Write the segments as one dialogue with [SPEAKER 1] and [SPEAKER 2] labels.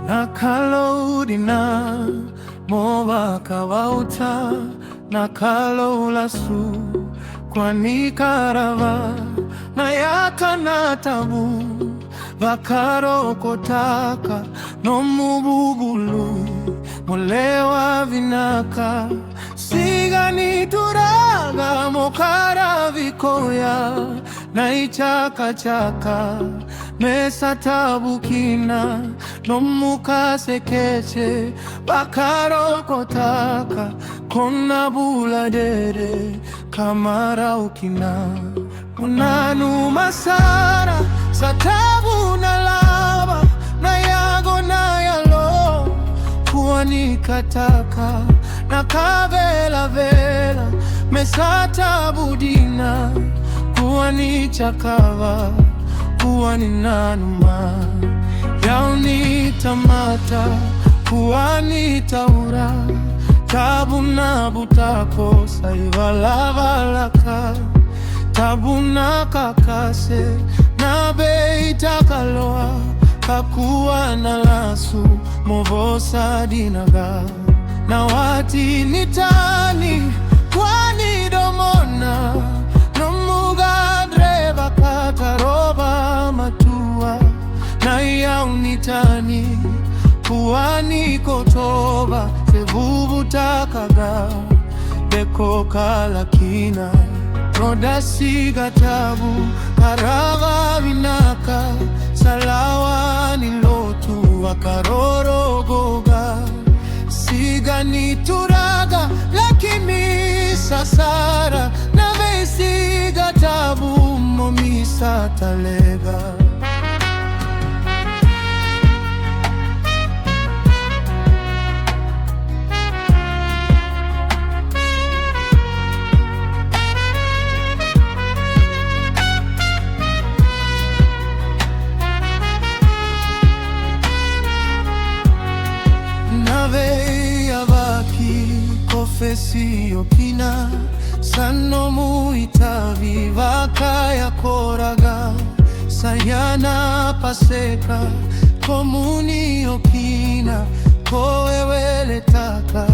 [SPEAKER 1] Nakaloudina moba kawauta nakaloulasu kwani karava na yaka na tabu vakarokotaka nomubugulu molewa vinaka sigani turaga mokara vikoya na ichaka mesa tabukina nomuka sekeche bakarokotaka kona buladere kamara ukina unanu masara satabu na lava na yago na yalo kuani kataka na kavela vela mesa tabudina kuani chakava kuani nanuma yauni tamata kuani taura tabu na butako saivalavalaka tabu na kakase na beitakaloa kakuwa na lasu movosa dinaga na wati nitani kwani domona nomuga dreva kataroba matua na yaunitani kuani kotoba sevuvu takaga beko kalakina rodasiga tabu karaga vinaka salawani lotu wakarorogoga sigani turaga lakini sasara na veisiga tabu momisa talega Fesi opina sano muita viva kaya koraga sayana paseka komuni okina koewele taka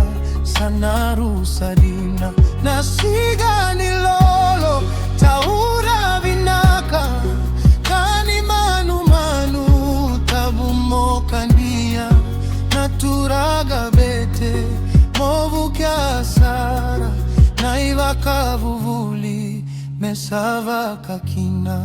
[SPEAKER 1] sanaru sadina nasiga nilolo taura vinaka kani manu tabu mokania naturaga bete movuka sara na ivaka vuvuli mesava kakina.